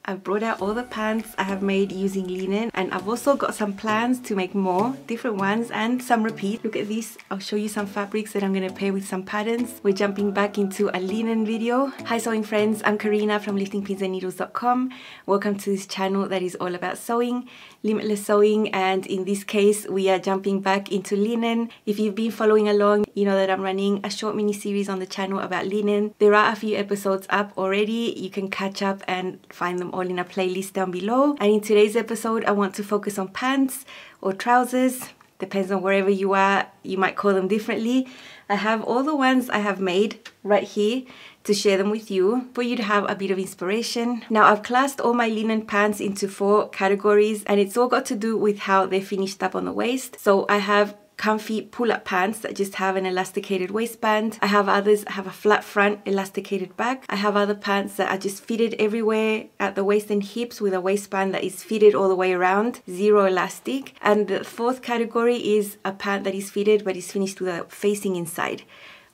I've brought out all the pants I have made using linen, and I've also got some plans to make more different ones and some repeat. Look at this. I'll show you some fabrics that I'm going to pair with some patterns. We're jumping back into a linen video. Hi sewing friends, I'm Karina from liftingpinsandneedles.com. Welcome to this channel that is all about sewing, limitless sewing, and in this case we are jumping back into linen. If you've been following along, you know that I'm running a short mini series on the channel about linen. There are a few episodes up already. You can catch up and find them all in a playlist down below. And in today's episode I want to focus on pants or trousers. Depends on wherever you are, you might call them differently. I have all the ones I have made right here to share them with you for you to have a bit of inspiration. Now I've classed all my linen pants into 4 categories, and it's all got to do with how they're finished up on the waist. So I have comfy pull-up pants that just have an elasticated waistband. I have others that have a flat front elasticated back. I have other pants that are just fitted everywhere at the waist and hips with a waistband that is fitted all the way around, zero elastic. And the 4th category is a pant that is fitted but is finished with a facing inside.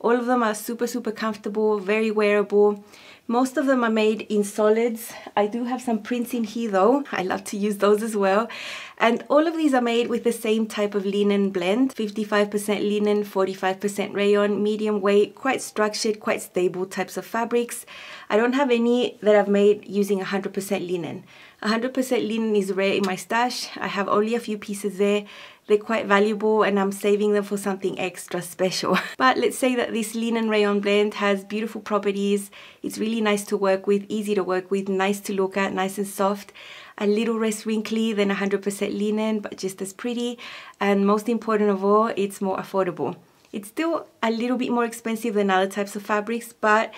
All of them are super comfortable, very wearable. Most of them are made in solids. I do have some prints in here though. I love to use those as well. And all of these are made with the same type of linen blend. 55% linen, 45% rayon, medium weight, quite structured, quite stable types of fabrics. I don't have any that I've made using 100% linen. 100% linen is rare in my stash. I have only a few pieces there. They're quite valuable and I'm saving them for something extra special. But let's say that this linen rayon blend has beautiful properties. It's really nice to work with, easy to work with, nice to look at, nice and soft. A little less wrinkly than 100% linen, but just as pretty. And most important of all, it's more affordable. It's still a little bit more expensive than other types of fabrics, but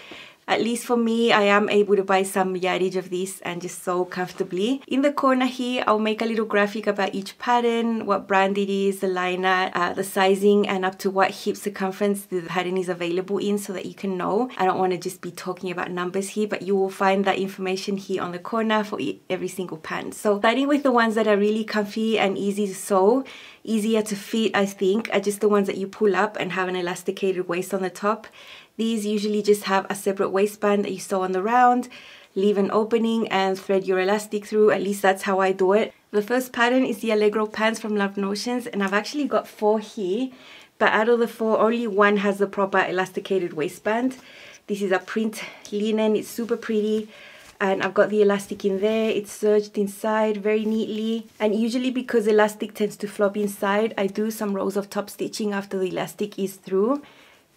at least for me, I am able to buy some yardage of this and just sew comfortably. In the corner here, I'll make a little graphic about each pattern, what brand it is, the liner, the sizing, and up to what hip circumference the pattern is available in so that you can know. I don't want to just be talking about numbers here, but you will find that information here on the corner for every single pant. So starting with the ones that are really comfy and easy to sew, easier to fit, I think, are just the ones that you pull up and have an elasticated waist on the top. These usually just have a separate waistband that you sew on the round, leave an opening and thread your elastic through. At least that's how I do it. The first pattern is the Allegro pants from Love Notions, and I've actually got 4 here, but out of the 4, only one has the proper elasticated waistband. This is a print linen, it's super pretty. And I've got the elastic in there, it's serged inside very neatly. And usually because elastic tends to flop inside, I do some rows of top stitching after the elastic is through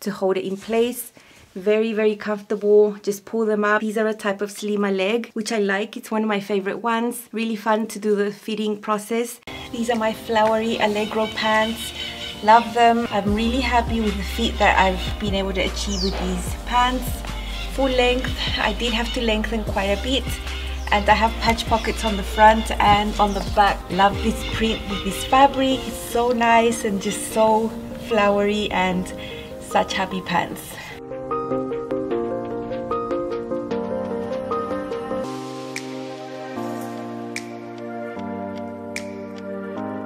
to hold it in place. Very comfortable, just pull them up. These are a type of slimmer leg, which I like. It's one of my favorite ones. Really fun to do the fitting process. These are my flowery Allegro pants. Love them. I'm really happy with the fit that I've been able to achieve with these pants. Full length. I did have to lengthen quite a bit, and I have patch pockets on the front and on the back. Love this print with this fabric. It's so nice and just so flowery and such happy pants.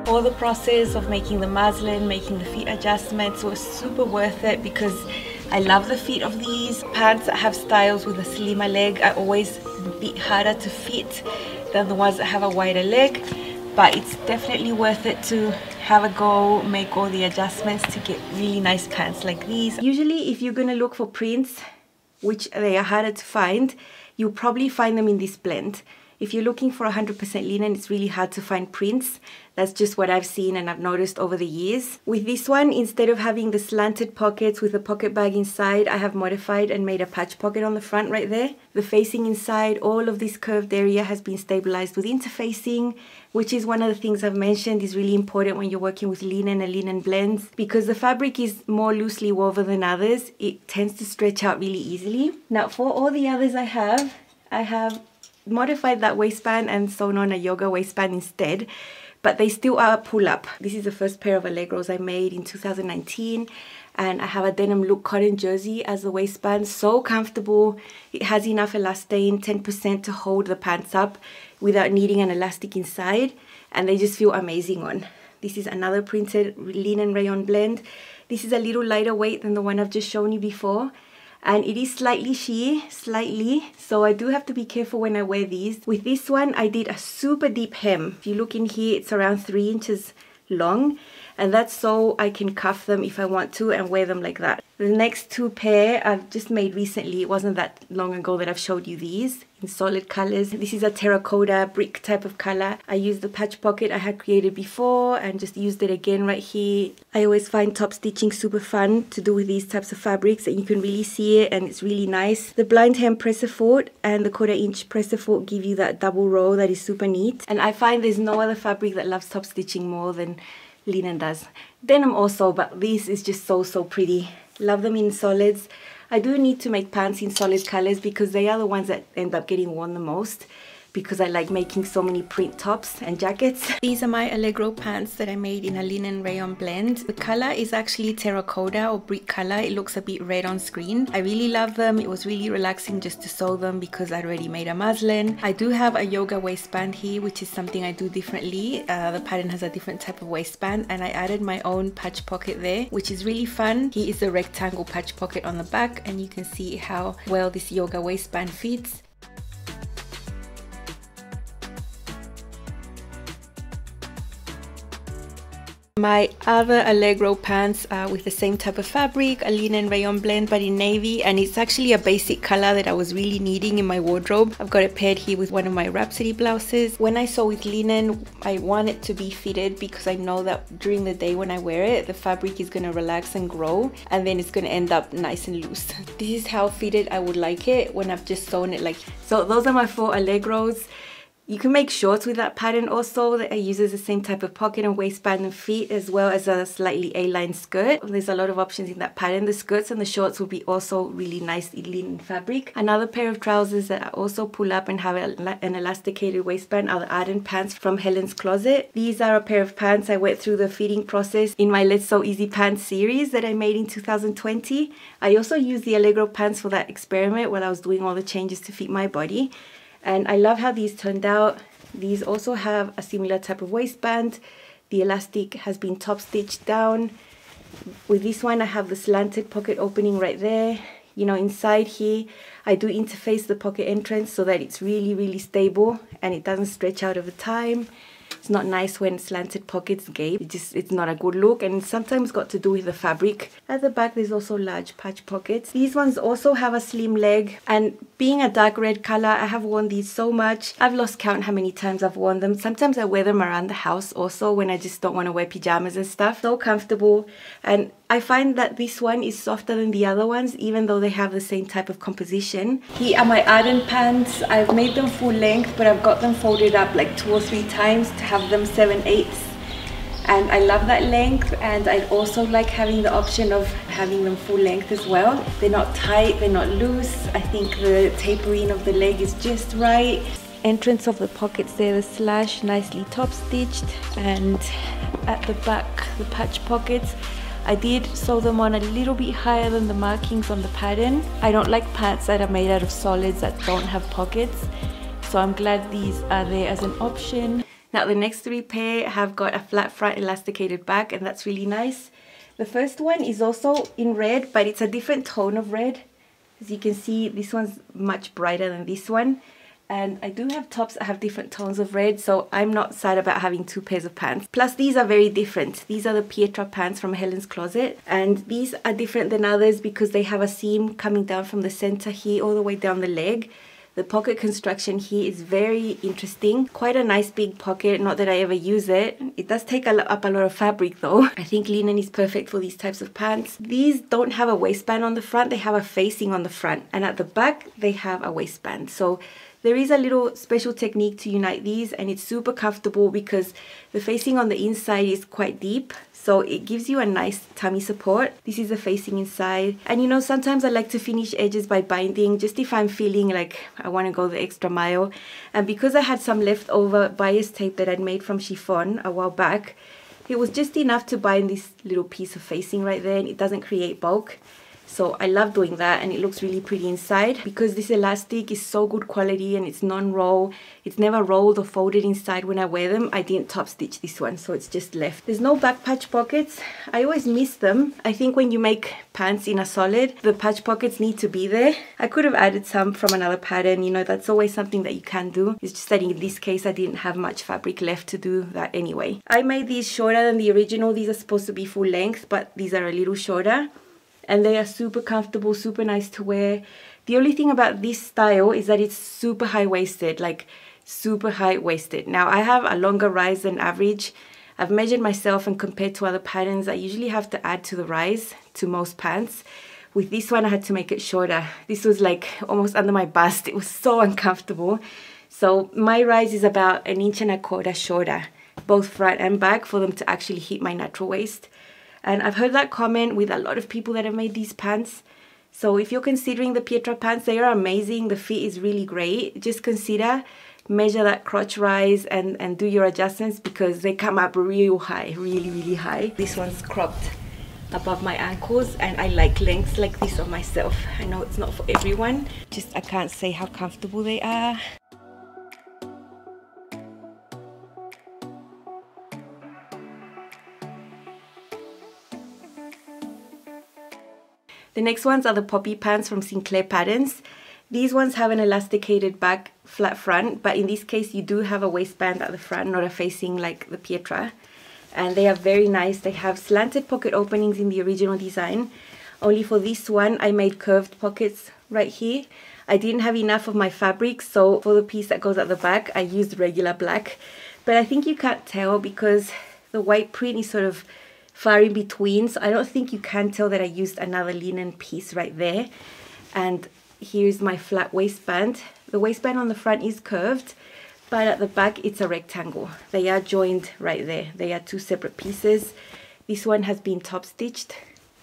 All the process of making the muslin, making the fit adjustments was super worth it because I love the fit of these. Pants that have styles with a slimmer leg are always a bit harder to fit than the ones that have a wider leg, but it's definitely worth it to have a go, make all the adjustments to get really nice pants like these. Usually if you're gonna look for prints, which they are harder to find, you'll probably find them in this blend. If you're looking for 100% linen, it's really hard to find prints. That's just what I've seen and I've noticed over the years. With this one, instead of having the slanted pockets with a pocket bag inside, I have modified and made a patch pocket on the front right there. The facing inside, all of this curved area has been stabilized with interfacing, which is one of the things I've mentioned is really important when you're working with linen and linen blends. Because the fabric is more loosely woven than others, it tends to stretch out really easily. Now for all the others I have modified that waistband and sewn on a yoga waistband instead, but they still are pull-up. This is the first pair of Allegros I made in 2019, and I have a denim look cotton jersey as the waistband. So comfortable. It has enough elastane, 10%, to hold the pants up without needing an elastic inside, and they just feel amazing on. This is another printed linen rayon blend. This is a little lighter weight than the one I've just shown you before. and it is slightly sheer, so I do have to be careful when I wear these. With this one I did a super deep hem. If you look in here, it's around 3 inches long, and that's so I can cuff them if I want to and wear them like that. The next two pair I've just made recently. It wasn't that long ago that I've showed you these in solid colors. This is a terracotta brick type of color. I used the patch pocket I had created before and just used it again right here. I always find top stitching super fun to do with these types of fabrics, and you can really see it and it's really nice. The blind hem presser foot and the 1/4 inch presser foot give you that double row that is super neat, and I find there's no other fabric that loves top stitching more than linen does. Denim also, but this is just so pretty. Love them in solids. I do need to make pants in solid colors because they are the ones that end up getting worn the most, because I like making so many print tops and jackets. These are my Allegro pants that I made in a linen rayon blend. The color is actually terracotta or brick color. It looks a bit red on screen. I really love them. It was really relaxing just to sew them because I already made a muslin. I do have a yoga waistband here, which is something I do differently. The pattern has a different type of waistband, and I added my own patch pocket there, which is really fun. Here is the rectangle patch pocket on the back, and you can see how well this yoga waistband fits. My other Allegro pants are with the same type of fabric, a linen rayon blend but in navy, and it's actually a basic color that I was really needing in my wardrobe. I've got it paired here with one of my Rhapsody blouses. When I sew with linen, I want it to be fitted because I know that during the day when I wear it, the fabric is going to relax and grow, and then it's going to end up nice and loose. This is how fitted I would like it when I've just sewn it like. So those are my 4 Allegros. You can make shorts with that pattern also that uses the same type of pocket and waistband and feet, as well as a slightly A-line skirt. There's a lot of options in that pattern. The skirts and the shorts will be also really nice linen fabric. Another pair of trousers that I also pull up and have an elasticated waistband are the Arden Pants from Helen's closet. These are a pair of pants I went through the fitting process in my Let's Sew Easy Pants series that I made in 2020. I also used the Allegro pants for that experiment while I was doing all the changes to fit my body. And I love how these turned out. These also have a similar type of waistband. The elastic has been top stitched down. With this one I have the slanted pocket opening right there. You know, inside here I do interface the pocket entrance so that it's really stable and it doesn't stretch out over time. It's not nice when slanted pockets gape. It's not a good look, and sometimes got to do with the fabric. At the back there's also large patch pockets. These ones also have a slim leg, and being a dark red color, I have worn these so much. I've lost count how many times I've worn them. Sometimes I wear them around the house also when I just don't want to wear pajamas and stuff. So comfortable, and I find that this one is softer than the other ones, even though they have the same type of composition. Here are my Arden pants. I've made them full length, but I've got them folded up like 2 or 3 times to have them 7/8. And I love that length, and I also like having the option of having them full length as well. They're not tight, they're not loose. I think the tapering of the leg is just right. Entrance of the pockets there, the slash nicely top stitched, and at the back the patch pockets. I did sew them on a little bit higher than the markings on the pattern. I don't like pants that are made out of solids that don't have pockets, so I'm glad these are there as an option. Now the next 3 pair have got a flat front elasticated back, and that's really nice. The first one is also in red, but it's a different tone of red. As you can see, this one's much brighter than this one. And I do have tops that have different tones of red, so I'm not sad about having 2 pairs of pants. Plus these are very different. These are the Pietra Pants from Helen's closet, and these are different than others because they have a seam coming down from the center here all the way down the leg. The pocket construction here is very interesting. Quite a nice big pocket, not that I ever use it. It does take up a lot of fabric though. I think linen is perfect for these types of pants. These don't have a waistband on the front, they have a facing on the front, and at the back they have a waistband. So there is a little special technique to unite these, and it's super comfortable because the facing on the inside is quite deep, so it gives you a nice tummy support. This is the facing inside, and you know, sometimes I like to finish edges by binding just if I'm feeling like I want to go the extra mile. And because I had some leftover bias tape that I'd made from chiffon a while back, it was just enough to bind this little piece of facing right there, and it doesn't create bulk. So I love doing that, and it looks really pretty inside. Because this elastic is so good quality and it's non-roll, it's never rolled or folded inside when I wear them, I didn't top stitch this one, so it's just left. There's no back patch pockets. I always miss them. I think when you make pants in a solid, the patch pockets need to be there. I could have added some from another pattern, you know, that's always something that you can do. It's just that in this case I didn't have much fabric left to do that anyway. I made these shorter than the original. These are supposed to be full length, but these are a little shorter. And they are super comfortable, super nice to wear. The only thing about this style is that it's super high-waisted, like super high-waisted. Now, I have a longer rise than average. I've measured myself and compared to other patterns. I usually have to add to the rise to most pants. With this one, I had to make it shorter. This was like almost under my bust. It was so uncomfortable. So my rise is about 1.25 inches shorter, both front and back, for them to actually hit my natural waist. And I've heard that comment with a lot of people that have made these pants. So if you're considering the Pietra pants, they are amazing. The fit is really great. Just consider, measure that crotch rise and do your adjustments, because they come up real high, really, really high. This one's cropped above my ankles, and I like lengths like this on myself. I know it's not for everyone. Just I can't say how comfortable they are. The next ones are the poppy pants from Sinclair Patterns. These ones have an elasticated back, flat front, but in this case you do have a waistband at the front, not a facing like the Pietra. And they are very nice. They have slanted pocket openings in the original design. Only for this one I made curved pockets right here. I didn't have enough of my fabric, so for the piece that goes at the back I used regular black. But I think you can't tell because the white print is sort of far in between, so I don't think you can tell that I used another linen piece right there. And here's my flat waistband. The waistband on the front is curved, but at the back it's a rectangle. They are joined right there. They are two separate pieces. This one has been top stitched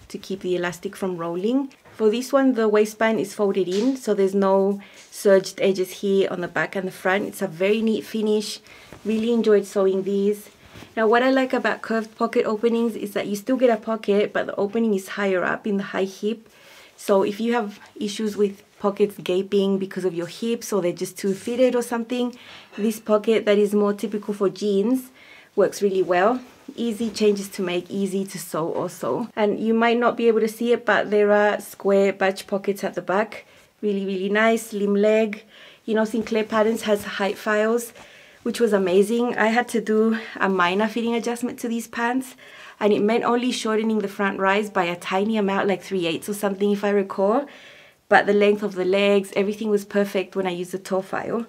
to keep the elastic from rolling. For this one the waistband is folded in, so there's no serged edges here on the back and the front. It's a very neat finish. Really enjoyed sewing these. Now what I like about curved pocket openings is that you still get a pocket, but the opening is higher up in the high hip. So if you have issues with pockets gaping because of your hips, or they're just too fitted or something, this pocket that is more typical for jeans works really well. Easy changes to make, easy to sew also. And you might not be able to see it, but there are square batch pockets at the back. Really, really nice, slim leg. You know, Sinclair Patterns has height files, which was amazing. I had to do a minor fitting adjustment to these pants, and it meant only shortening the front rise by a tiny amount, like 3/8 or something if I recall. But the length of the legs, everything was perfect when I used the toe file.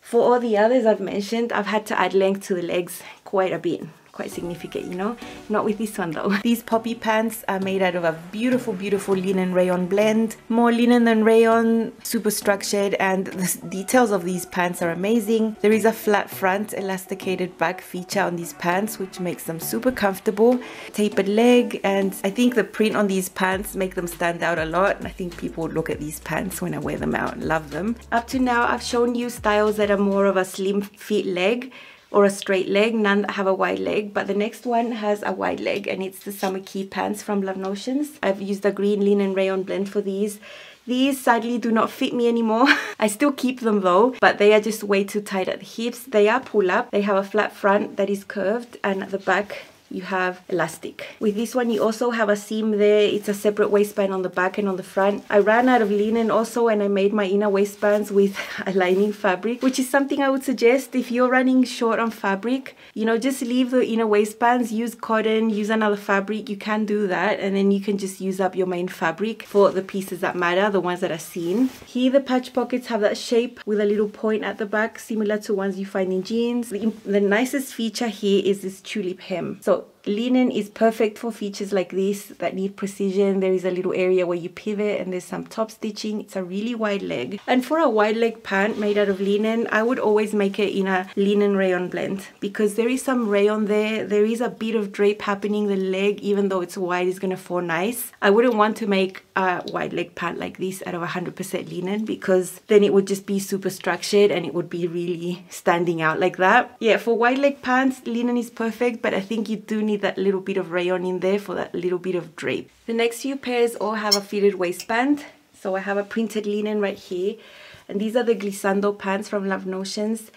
For all the others I've mentioned, I've had to add length to the legs quite a bit. Quite significant, you know. Not with this one though. These poppy pants are made out of a beautiful, beautiful linen rayon blend. More linen than rayon, super structured, and the details of these pants are amazing. There is a flat front, elasticated back feature on these pants, which makes them super comfortable. Tapered leg, and I think the print on these pants make them stand out a lot. And I think people look at these pants when I wear them out and love them. Up to now, I've shown you styles that are more of a slim fit leg, or a straight leg, none that have a wide leg, but the next one has a wide leg, and it's the Summer Key pants from Love Notions. I've used a green linen rayon blend for these. These sadly do not fit me anymore. I still keep them though, but they are just way too tight at the hips. They are pull up. They have a flat front that is curved, and at the back you have elastic. With this one you also have a seam there. It's a separate waistband on the back and on the front. I ran out of linen also, and I made my inner waistbands with a lining fabric, which is something I would suggest if you're running short on fabric. You know, just leave the inner waistbands, use cotton, use another fabric. You can do that, and then you can just use up your main fabric for the pieces that matter, the ones that are seen. Here the patch pockets have that shape with a little point at the back, similar to ones you find in jeans. The nicest feature here is this tulip hem. So linen is perfect for features like this that need precision. There is a little area where you pivot, and there's some top stitching. It's a really wide leg, and for a wide leg pant made out of linen, I would always make it in a linen rayon blend, because there is some rayon there. There is a bit of drape happening. The leg, even though it's wide, is gonna fall nice. I wouldn't want to make a wide leg pant like this out of 100% linen, because then it would just be super structured and it would be really standing out like that. Yeah, for wide leg pants linen is perfect, but I think you do need need that little bit of rayon in there for that little bit of drape. The next few pairs all have a fitted waistband. So I have a printed linen right here. And these are the Glissando Pants from Love Notions.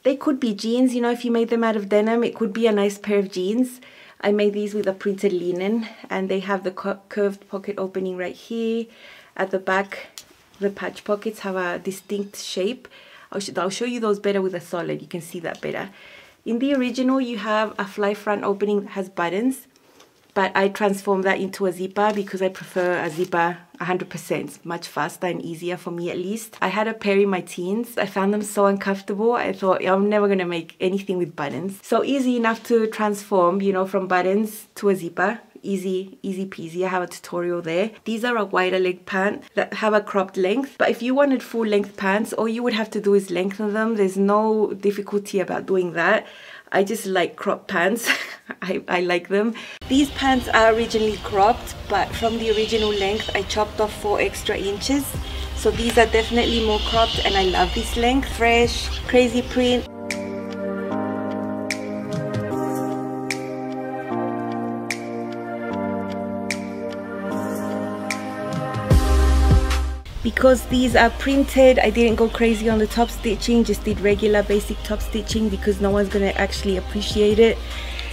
They could be jeans, you know, if you made them out of denim, it could be a nice pair of jeans. I made these with a printed linen, and they have the curved pocket opening right here. At the back, the patch pockets have a distinct shape. I'll show you those better with a solid, you can see that better. In the original, you have a fly front opening that has buttons, but I transformed that into a zipper because I prefer a zipper 100%, much faster and easier for me at least. I had a pair in my teens. I found them so uncomfortable. I thought, I'm never gonna make anything with buttons. So easy enough to transform, you know, from buttons to a zipper. Easy peasy. I have a tutorial there. These are a wider leg pant that have a cropped length, but if you wanted full length pants, all you would have to do is lengthen them. There's no difficulty about doing that. I just like cropped pants. I like them. These pants are originally cropped, but from the original length I chopped off 4 extra inches. So these are definitely more cropped, and I love this length. Fresh, crazy print. Because these are printed, I didn't go crazy on the top stitching, just did regular basic top stitching because no one's gonna actually appreciate it.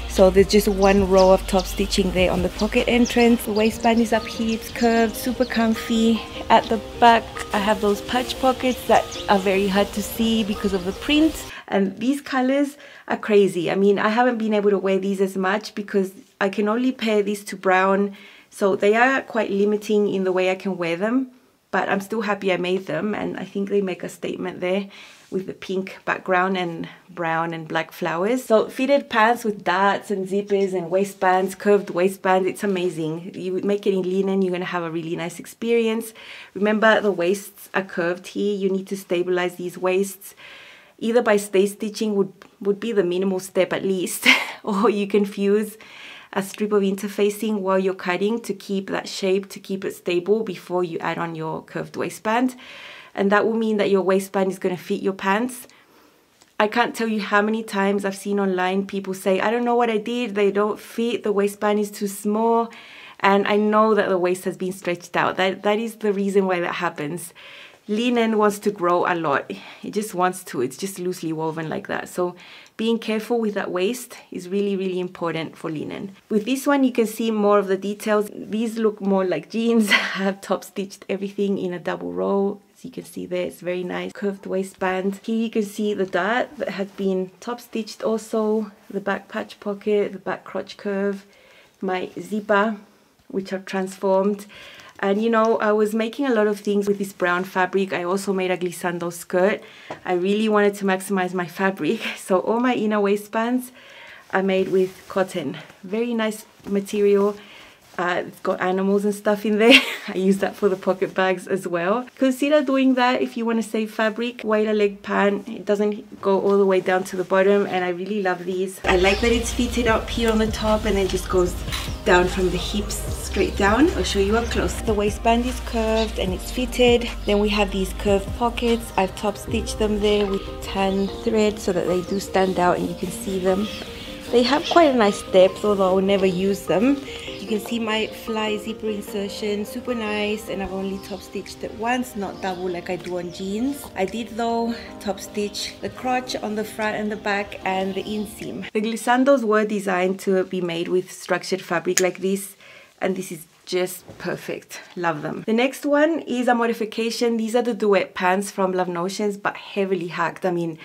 So there's just one row of top stitching there on the pocket entrance. The waistband is up here, it's curved, super comfy. At the back, I have those patch pockets that are very hard to see because of the print. And these colors are crazy. I mean, I haven't been able to wear these as much because I can only pair these to brown. So they are quite limiting in the way I can wear them. But I'm still happy I made them, and I think they make a statement there with the pink background and brown and black flowers. So fitted pants with darts and zippers and waistbands, curved waistbands, it's amazing. You make it in linen, you're gonna have a really nice experience. Remember, the waists are curved here. You need to stabilize these waists. Either by stay stitching would be the minimal step at least, or you can fuse a strip of interfacing while you're cutting to keep that shape, to keep it stable before you add on your curved waistband. And that will mean that your waistband is going to fit your pants. I can't tell you how many times I've seen online people say, I don't know what I did, they don't fit, the waistband is too small. And I know that the waist has been stretched out. That is the reason why that happens. Linen wants to grow a lot. It just wants to. It's just loosely woven like that. So being careful with that waist is really, really important for linen. With this one, you can see more of the details. These look more like jeans. I have top stitched everything in a double row. As you can see there, it's very nice. Curved waistband. Here you can see the dart that has been top stitched also. The back patch pocket, the back crotch curve, my zipper, which I've transformed. And you know, I was making a lot of things with this brown fabric. I also made a glissando skirt. I really wanted to maximize my fabric. So all my inner waistbands are made with cotton. Very nice material. It's got animals and stuff in there. I use that for the pocket bags as well. Consider doing that if you want to save fabric. Wider leg pant. It doesn't go all the way down to the bottom, and I really love these. I like that it's fitted up here on the top and then just goes down from the hips straight down. I'll show you up close. The waistband is curved and it's fitted. Then we have these curved pockets. I've top stitched them there with tan thread so that they do stand out and you can see them. They have quite a nice depth, although I will never use them. You can see my fly zipper insertion, super nice, and I've only top stitched it once, not double like I do on jeans. I did though top stitch the crotch on the front and the back and the inseam. The glissandos were designed to be made with structured fabric like this, and this is just perfect. Love them. The next one is a modification. These are the Duet Pants from Love Notions, but heavily hacked. I mean,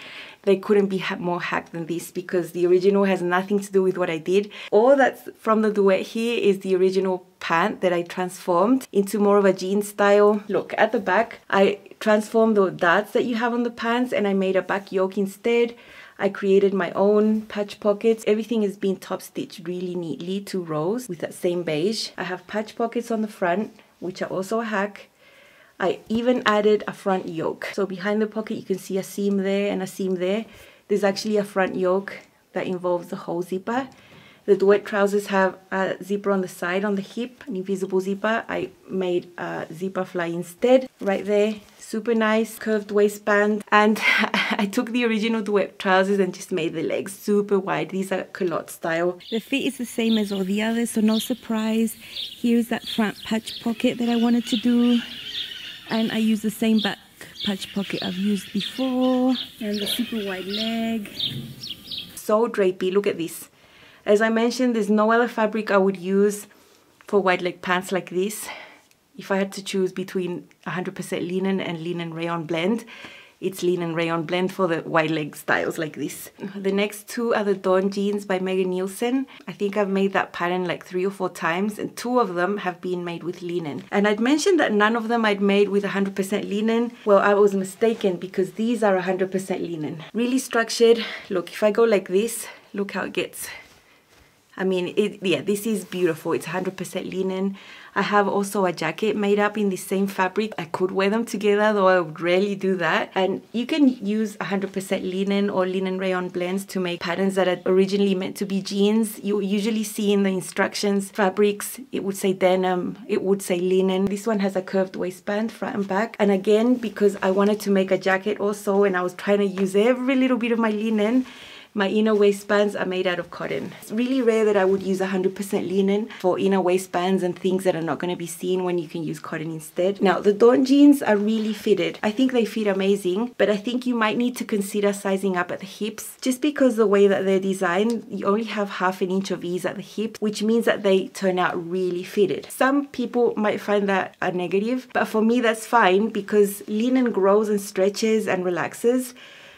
they couldn't be more hacked than this because the original has nothing to do with what I did. All that's from the duet here is the original pant that I transformed into more of a jean style. Look, at the back, I transformed the darts that you have on the pants and I made a back yoke instead. I created my own patch pockets. Everything is being top stitched really neatly, 2 rows with that same beige. I have patch pockets on the front, which are also a hack. I even added a front yoke. So behind the pocket, you can see a seam there and a seam there. There's actually a front yoke that involves the whole zipper. The duet trousers have a zipper on the side on the hip, an invisible zipper. I made a zipper fly instead right there. Super nice curved waistband, and I took the original Duet trousers and just made the legs super wide. These are culotte style. The fit is the same as all the others, so no surprise. Here's that front patch pocket that I wanted to do. And I use the same back patch pocket I've used before. And the super wide leg. So drapey, look at this. As I mentioned, there's no other fabric I would use for wide leg pants like this. If I had to choose between 100% linen and linen rayon blend, it's linen rayon blend for the wide leg styles like this. The next two are the Dawn jeans by Nielsen. I think I've made that pattern like 3 or 4 times, and 2 of them have been made with linen. And I'd mentioned that none of them I'd made with 100% linen. Well, I was mistaken because these are 100% linen. Really structured. Look, if I go like this, look how it gets. I mean, yeah, this is beautiful. It's 100% linen. I have also a jacket made up in the same fabric. I could wear them together, though I would rarely do that. And you can use 100% linen or linen rayon blends to make patterns that are originally meant to be jeans. You usually see in the instructions fabrics, it would say denim, it would say linen. This one has a curved waistband front and back. And again, because I wanted to make a jacket also, and I was trying to use every little bit of my linen, my inner waistbands are made out of cotton. It's really rare that I would use 100% linen for inner waistbands and things that are not going to be seen when you can use cotton instead. Now, the Dawn jeans are really fitted. I think they fit amazing, but I think you might need to consider sizing up at the hips. Just because the way that they're designed, you only have ½ an inch of ease at the hip, which means that they turn out really fitted. Some people might find that a negative, but for me that's fine because linen grows and stretches and relaxes.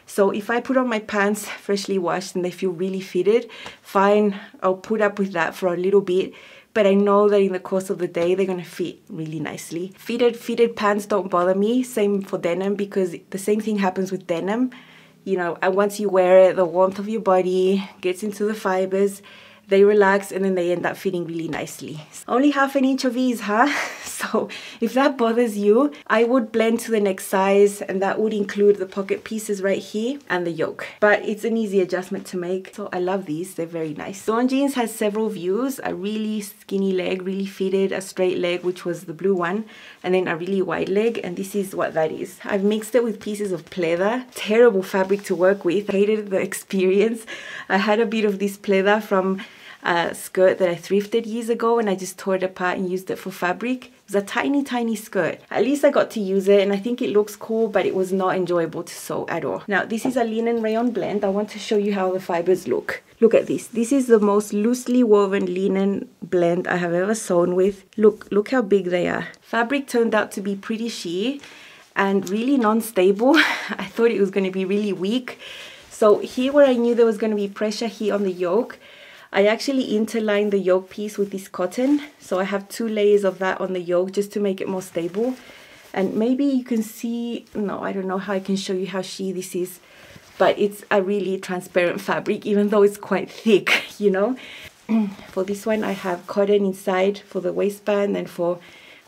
So if I put on my pants freshly washed and they feel really fitted, fine, I'll put up with that for a little bit. But I know that in the course of the day, they're going to fit really nicely. Fitted pants don't bother me. Same for denim, because the same thing happens with denim. You know, and once you wear it, the warmth of your body gets into the fibers. They relax and then they end up fitting really nicely. Only ½ an inch of ease, huh? So if that bothers you, I would blend to the next size, and that would include the pocket pieces right here and the yoke. But it's an easy adjustment to make. So I love these, they're very nice. Dawn jeans has several views: a really skinny leg, really fitted, a straight leg, which was the blue one, and then a really wide leg, and this is what that is. I've mixed it with pieces of pleather. Terrible fabric to work with. I hated the experience. I had a bit of this pleather from a skirt that I thrifted years ago, and I just tore it apart and used it for fabric. It was a tiny skirt. At least I got to use it, and I think it looks cool, but it was not enjoyable to sew at all. Now, this is a linen rayon blend. I want to show you how the fibers look. Look at this. This is the most loosely woven linen blend I have ever sewn with. Look how big they are. Fabric turned out to be pretty sheer and really non-stable. I thought it was going to be really weak. So here, where I knew there was going to be pressure here on the yoke, I actually interlined the yoke piece with this cotton. So I have 2 layers of that on the yoke just to make it more stable. And maybe you can see, no, I don't know how I can show you how sheer this is, but it's a really transparent fabric, even though it's quite thick, you know. For this one, I have cotton inside for the waistband, and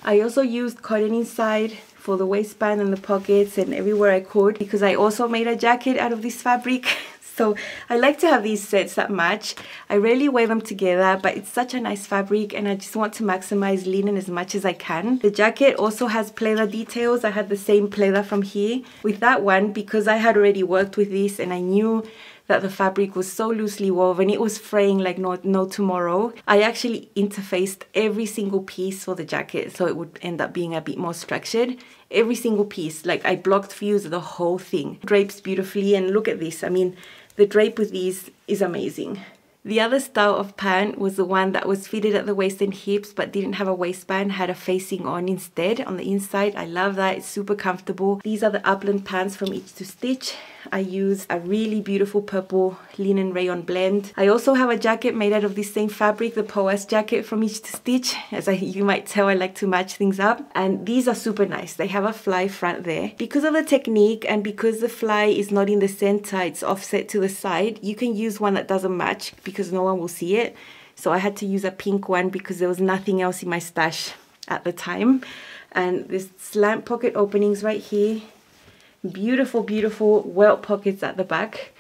I also used cotton inside for the waistband and the pockets and everywhere I could, because I also made a jacket out of this fabric. So I like to have these sets that match. I rarely wear them together, but it's such a nice fabric, and I just want to maximize linen as much as I can. The jacket also has pleather details. I had the same pleather from here. With that one, because I had already worked with this and I knew that the fabric was so loosely woven, it was fraying like no tomorrow, I actually interfaced every single piece for the jacket, so it would end up being a bit more structured. Every single piece, like I blocked views of the whole thing. Drapes beautifully, and look at this. I mean, the drape with these is amazing. The other style of pant was the one that was fitted at the waist and hips but didn't have a waistband, had a facing on instead on the inside. I love that, it's super comfortable. These are the Upland Pants from Each to Stitch. I used a really beautiful purple linen rayon blend. I also have a jacket made out of this same fabric, the Poas jacket from Each to Stitch. You might tell, I like to match things up. And these are super nice. They have a fly front there. Because of the technique and because the fly is not in the center, it's offset to the side, you can use one that doesn't match because no one will see it. So I had to use a pink one because there was nothing else in my stash at the time. And this slant pocket openings right here. Beautiful welt pockets at the back.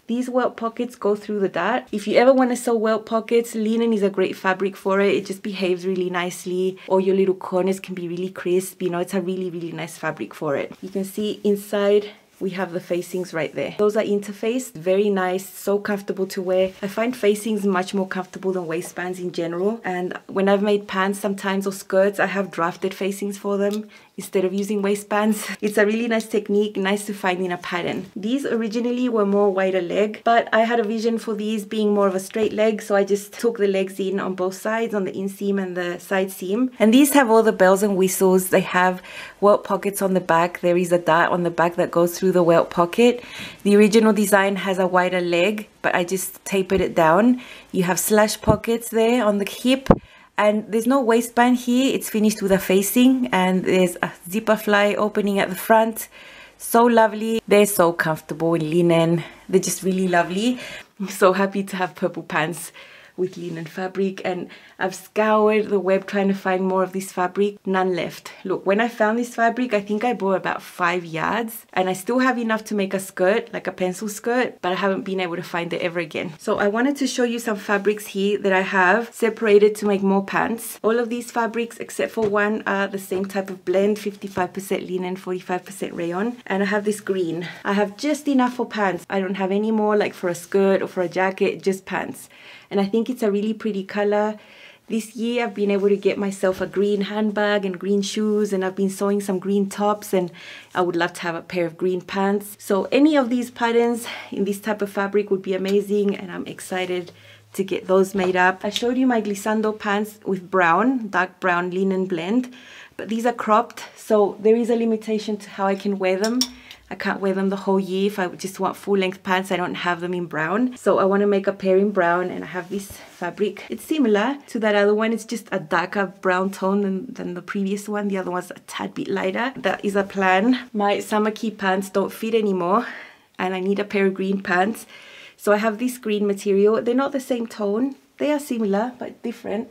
These welt pockets go through the dart. If you ever want to sew welt pockets, linen is a great fabric for it. It just behaves really nicely. Or your little corners can be really crisp. You know, it's a really nice fabric for it. You can see inside we have the facings right there. Those are interfaced, very nice, so comfortable to wear. I find facings much more comfortable than waistbands in general. And when I've made pants sometimes or skirts, I have drafted facings for them instead of using waistbands. It's a really nice technique, nice to find in a pattern. These originally were more wider leg, but I had a vision for these being more of a straight leg, so I just took the legs in on both sides, on the inseam and the side seam. And these have all the bells and whistles. They have welt pockets on the back. There is a dart on the back that goes through the welt pocket. The original design has a wider leg, but I just tapered it down. You have slash pockets there on the hip. And there's no waistband here, it's finished with a facing, and there's a zipper fly opening at the front. So lovely. They're so comfortable in linen. They're just really lovely. I'm so happy to have purple pants with linen fabric, and I've scoured the web trying to find more of this fabric. None left. Look, when I found this fabric, I think I bought about 5 yards, and I still have enough to make a skirt, like a pencil skirt, but I haven't been able to find it ever again. So I wanted to show you some fabrics here that I have separated to make more pants. All of these fabrics, except for one, are the same type of blend, 55% linen, 45% rayon. And I have this green. I have just enough for pants. I don't have any more like for a skirt or for a jacket, just pants. And I think it's a really pretty color. This year I've been able to get myself a green handbag and green shoes, and I've been sewing some green tops, and I would love to have a pair of green pants. So any of these patterns in this type of fabric would be amazing, and I'm excited to get those made up. I showed you my Glissando pants with brown, dark brown linen blend, but these are cropped, so there is a limitation to how I can wear them. I can't wear them the whole year. If I just want full length pants, I don't have them in brown. So I want to make a pair in brown, and I have this fabric. It's similar to that other one. It's just a darker brown tone than the previous one. The other one's a tad bit lighter. That is a plan. My summer key pants don't fit anymore, and I need a pair of green pants. So I have this green material. They're not the same tone. They are similar, but different.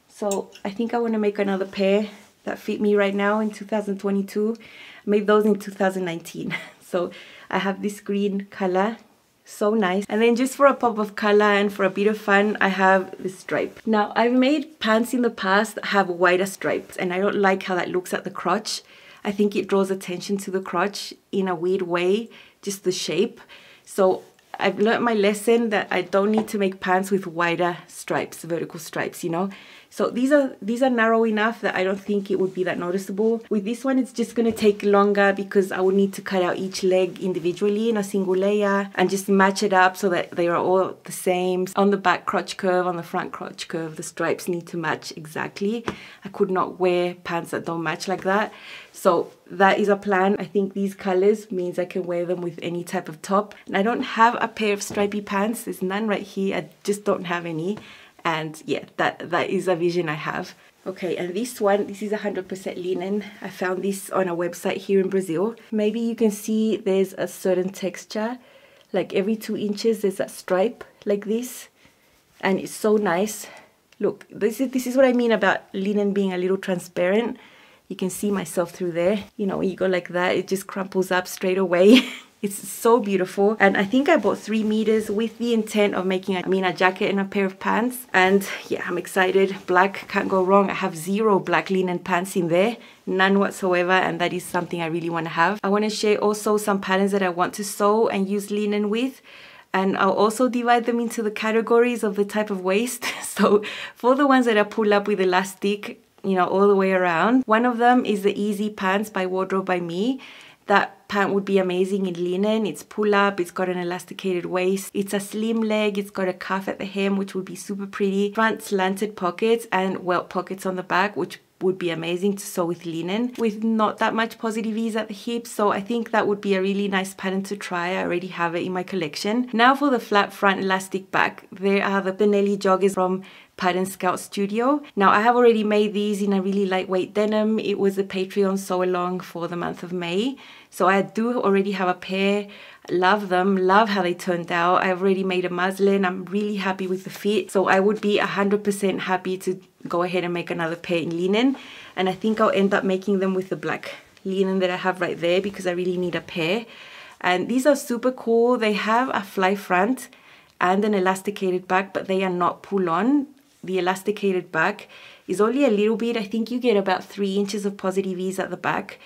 So I think I want to make another pair that fit me right now in 2022. I made those in 2019. So I have this green color, so nice. And then just for a pop of color and for a bit of fun, I have this stripe. Now I've made pants in the past that have wider stripes, and I don't like how that looks at the crotch. I think it draws attention to the crotch in a weird way, just the shape. So I've learned my lesson that I don't need to make pants with wider stripes, vertical stripes, you know. So these are narrow enough that I don't think it would be that noticeable. With this one, it's just going to take longer because I would need to cut out each leg individually in a single layer and just match it up so that they are all the same. On the back crotch curve, on the front crotch curve, the stripes need to match exactly. I could not wear pants that don't match like that. So that is a plan. I think these colors means I can wear them with any type of top. And I don't have a pair of stripy pants. There's none right here. I just don't have any. And yeah, that is a vision I have. Okay, and this one, this is 100% linen. I found this on a website here in Brazil. Maybe you can see there's a certain texture. Like every 2 inches there's a stripe like this. And it's so nice. Look, this is what I mean about linen being a little transparent. You can see myself through there. You know, when you go like that, it just crumples up straight away. It's so beautiful. And I think I bought 3 meters with the intent of making a jacket and a pair of pants. And yeah, I'm excited. Black, can't go wrong. I have 0 black linen pants in there. None whatsoever. And that is something I really want to have. I want to share also some patterns that I want to sew and use linen with. And I'll also divide them into the categories of the type of waist. So for the ones that I pull up with elastic, you know, all the way around. One of them is the Easy Pants by Wardrobe by Me. That pant would be amazing in linen. It's pull up, it's got an elasticated waist, it's a slim leg, it's got a cuff at the hem, which would be super pretty. Front slanted pockets and welt pockets on the back, which would be amazing to sew with linen with not that much positive ease at the hips. So I think that would be a really nice pattern to try. I already have it in my collection. Now for the flat front elastic back, there are the Nellie joggers from Pattern Scout Studio. Now I have already made these in a really lightweight denim. It was a Patreon sew along for the month of May. So I do already have a pair. Love them, love how they turned out. I've already made a muslin. I'm really happy with the fit. So I would be 100% happy to go ahead and make another pair in linen. And I think I'll end up making them with the black linen that I have right there because I really need a pair. And these are super cool. They have a fly front and an elasticated back, but they are not pull on. The elasticated back is only a little bit. I think you get about 3 inches of positive ease at the back,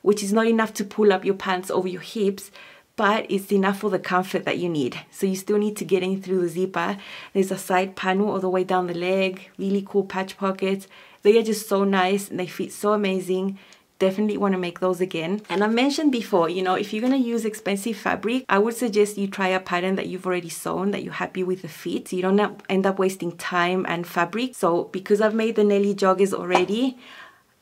which is not enough to pull up your pants over your hips, but it's enough for the comfort that you need. So you still need to get in through the zipper. There's a side panel all the way down the leg, really cool patch pockets. They are just so nice and they fit so amazing. Definitely want to make those again. And I mentioned before, you know, if you're going to use expensive fabric, I would suggest you try a pattern that you've already sewn, that you're happy with the fit, so you don't end up wasting time and fabric. So because I've made the Nellie joggers already,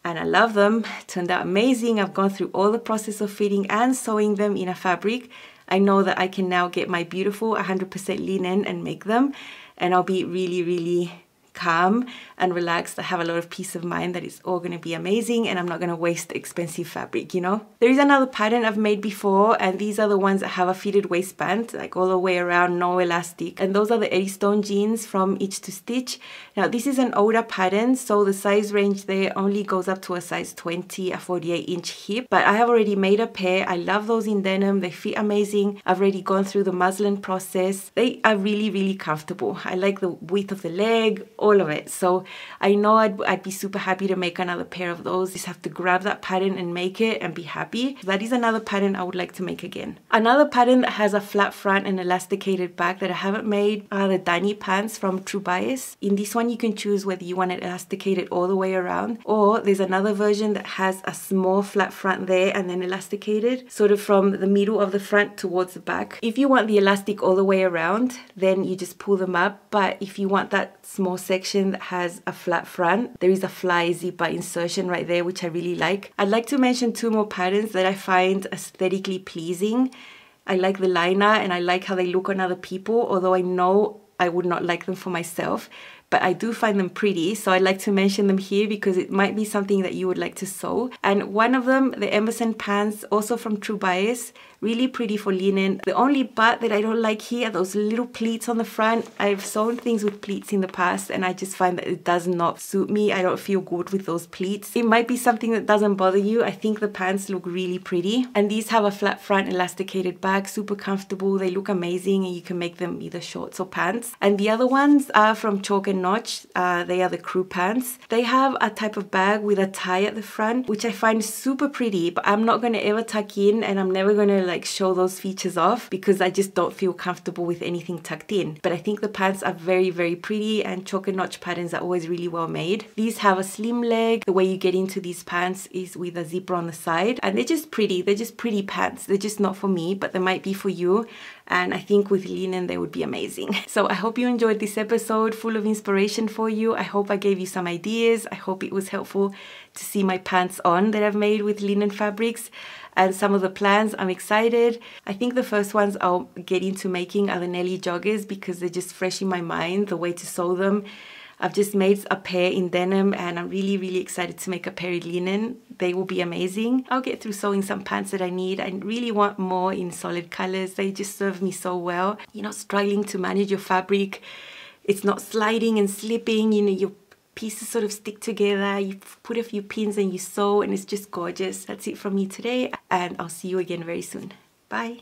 and I love them, turned out amazing. I've gone through all the process of fitting and sewing them in a fabric. I know that I can now get my beautiful 100% linen and make them, and I'll be really, really calm and relaxed. I have a lot of peace of mind that it's all going to be amazing and I'm not going to waste expensive fabric, you know. There is another pattern I've made before, and these are the ones that have a fitted waistband, like all the way around, no elastic. And those are the Eddystone jeans from Itch to Stitch. Now this is an older pattern, so the size range there only goes up to a size 20, a 48-inch hip. But I have already made a pair. I love those in denim. They fit amazing. I've already gone through the muslin process. They are really, really comfortable. I like the width of the leg, all of it. So I know I'd be super happy to make another pair of those. Just have to grab that pattern and make it and be happy. That is another pattern I would like to make again. Another pattern that has a flat front and elasticated back that I haven't made are the Dani pants from True Bias. In this one you can choose whether you want it elasticated all the way around, or there's another version that has a small flat front there and then elasticated sort of from the middle of the front towards the back. If you want the elastic all the way around, then you just pull them up. But if you want that small section that has a flat front, there is a fly zipper insertion right there, which I really like. I'd like to mention two more patterns that I find aesthetically pleasing. I like the liner and I like how they look on other people, although I know I would not like them for myself, but I do find them pretty, so I'd like to mention them here because it might be something that you would like to sew. And one of them, the Emerson pants, also from True Bias, really pretty for linen. The only part that I don't like here are those little pleats on the front. I've sewn things with pleats in the past and I just find that it does not suit me. I don't feel good with those pleats. It might be something that doesn't bother you. I think the pants look really pretty. And these have a flat front, elasticated back, super comfortable. They look amazing and you can make them either shorts or pants. And the other ones are from Chalk and Notch. They are the crew pants. They have a type of bag with a tie at the front, which I find super pretty, but I'm not going to ever tuck in and I'm never going to like show those features off because I just don't feel comfortable with anything tucked in. But I think the pants are very, very pretty, and Chalk and Notch patterns are always really well made. These have a slim leg. The way you get into these pants is with a zipper on the side, and they're just pretty. They're just pretty pants. They're just not for me, but they might be for you. And I think with linen they would be amazing. So I hope you enjoyed this episode, full of inspiration for you. I hope I gave you some ideas. I hope it was helpful to see my pants on that I've made with linen fabrics and some of the plans. I'm excited. I think the first ones I'll get into making are the Nellie joggers because they're just fresh in my mind, the way to sew them. I've just made a pair in denim and I'm really, really excited to make a pair in linen. They will be amazing. I'll get through sewing some pants that I need. I really want more in solid colors. They just serve me so well. You're not struggling to manage your fabric. It's not sliding and slipping. You know, your pieces sort of stick together. You put a few pins and you sew and it's just gorgeous. That's it from me today and I'll see you again very soon. Bye.